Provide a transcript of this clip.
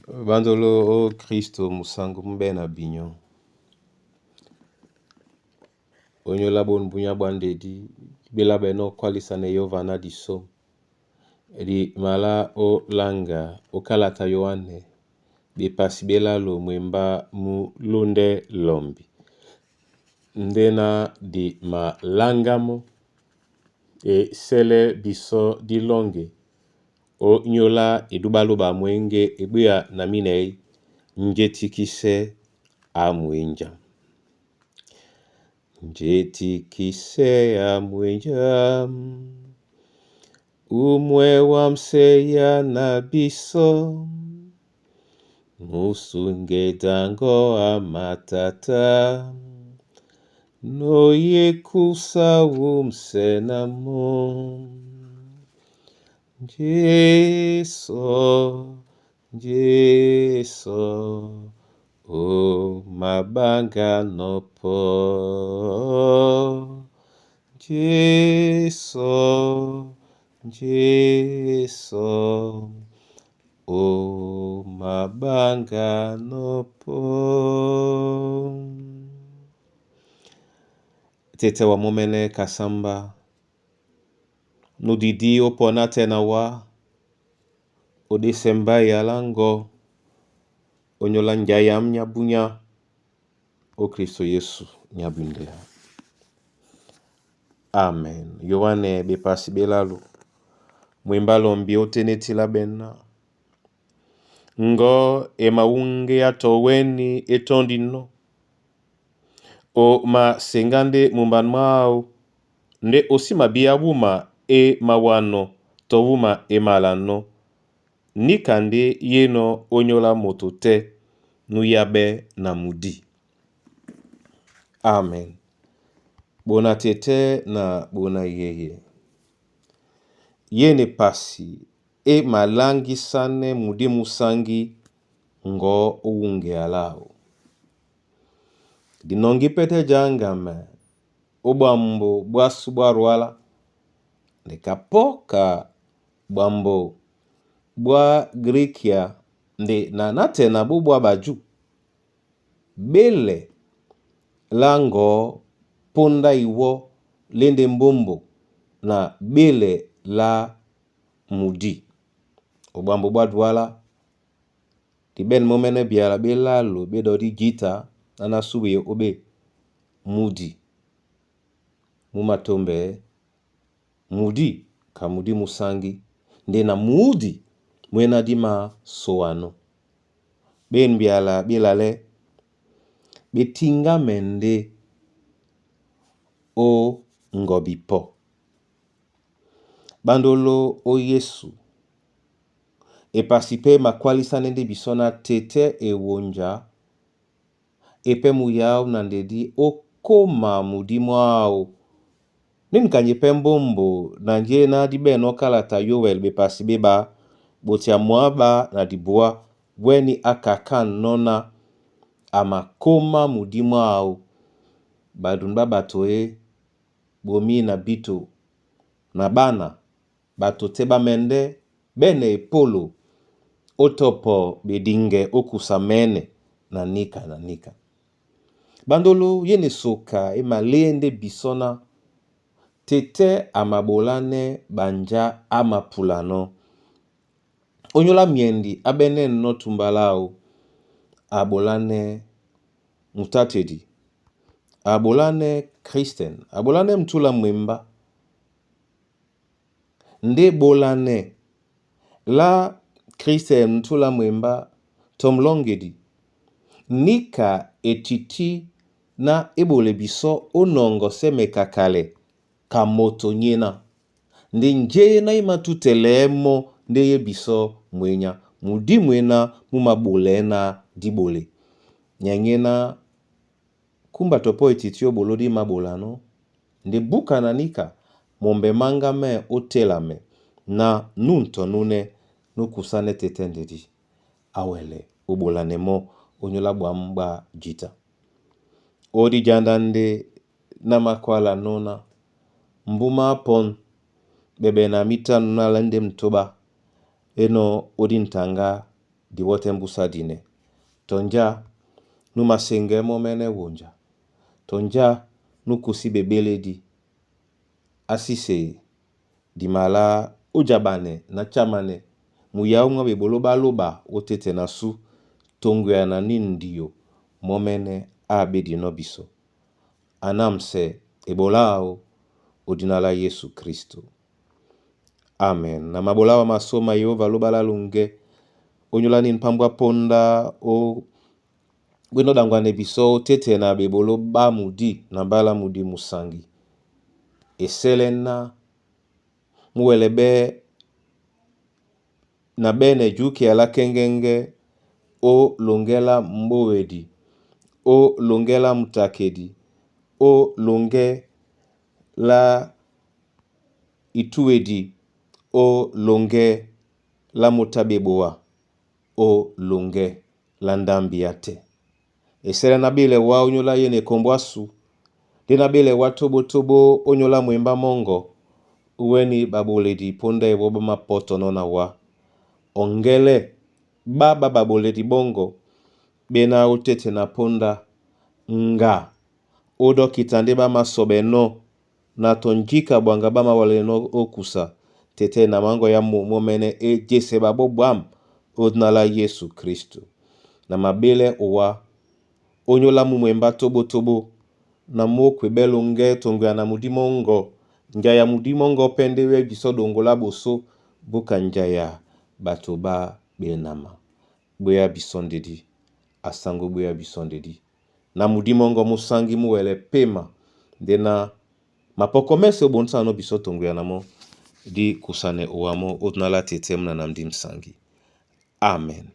Bandolo o Kristo musangu mbena binyo. Onyo labon bunya bandedi bila beno kwalisane yovana diso. Edi mala o langa o kalata yoane bi pasibela lo mwemba mu lunde lombi. Ndena di ma langamo e sele biso di longe o nyola edubaloba mwenge ebuya na minei njetikise amwenja. Njetikise amwenja umwe wamseya na biso musunge dango amatata no yekusa umsenamo. Jeso, o mabanga nopo. Jeso, o mabanga nopo. Tete wa momene kasamba. Nudidi opona tena wa. O Desemba ya lango. Onyolanja yam nyabunya. O Kristo Yesu nyabundea. Amen. Yohane bepasi belalu. Mwimbalo mbio tenetila bena. Ngo emaunge atoweni etondino. O ma sengande mumbanmao. Nde osima biawuma e mawano. Towuma e malano. Nikande yeno onyola motote. Nuyabe na mudi. Amen. Bona tete na bona yeye. Yene pasi e malangi sane mudi musangi ngo uunge alao. Dinongi pete jangame obambo bwasu bwarwala nekapoka bambo bwa Grekia nde nanate na bubwa baju bele lango ponda iwo lende mbombo na bele la mudi obambo bwa dwala di ben momene biala belalo bedo di gita nana suwe obe mudi mumatombe mudi ka mudi musangi nde na mudi mwena dima soano ben biala bilale betinga mende o ngobipo bandolo o Yesu e pasipe makwalisa nende bisona tete e wonja epe muyao nandedi o koma mudimwao nin kanye pembombo nanje na dibeno kalata Yoel be pasibeba botia mwaba na dibua weni akakan nona amakoma mudimwao badunba batoe bomi na bito na bana batoteba mende bene polo otopo bedinge okusamene na nika bandolo yene soka emalende bisona tete amabolane banja amapulano onyola miendi abene no tumbalao abolane mutatedi abolane Kristen abolane mtula mwemba nde bolane la Kristen mtula mwemba tomlongedi nika etiti na ebole biso onongo semekakale kamoto nyena nde nje na imatutelemo nde ye biso mwenya mudi mwena mumabolena dibole nyanyena kumba topo etitio bolodi mabolano nde buka na nika mombe mangame otelame na nunto nune nukusane tetendedi awele ubolanemo onyola bwamba jita odi jandande na makwala nona mbuma pon bebe na mita nuna lende mtoba eno odintanga di wote mbusa dine. Tonja nu masenge momene wonja. Tonja nu kusi bebele di. Asise di mala ujabane na chamane. Muyaunga beboloba loba otete na su. Tongwe na nindiyo momene abedi nobiso. Anamse ebolao odinala Yesu Kristo. Amen. Na mabolawa masoma Yehova lobala lunge. Onyolani mpambwa ponda o gweno dangwane biso tete na bebolo ba mudi na bala mudi musangi. Eselena muwelebe na bene juki ala kengenge o longela mbowedi o longela mutakedi o longe la ituedi o longe la mutabeboa o longe la ndambiate. Esere na bile wa onyola yene kombwasu. Dina bile wa tobo onyola mwemba mongo. Uweni baboledi ponda eboba mapoto nona wa. Ongele baba baboledi bongo. Bena utete na ponda nga. Odo kitandeba masobe no. Na tonjika bwanga bama wale no okusa. Tete na mango ya momene jese babo bwam. Odnala Yesu Kristo. Na mabele owa. Onyola mwemba tobo. Na mokwe belonge tongwe na mudimongo. Njaya mudimongo pendewe bisodongola boso. Buka njaya batoba benama. Boya bisondedi. Asango boya bisondedi. Na mudimongo musangi muwele pema. Dena mapokomese obonsa no bisotongwe na mo. Di kusane owamo odnala tetem na namdi msangi. Amen.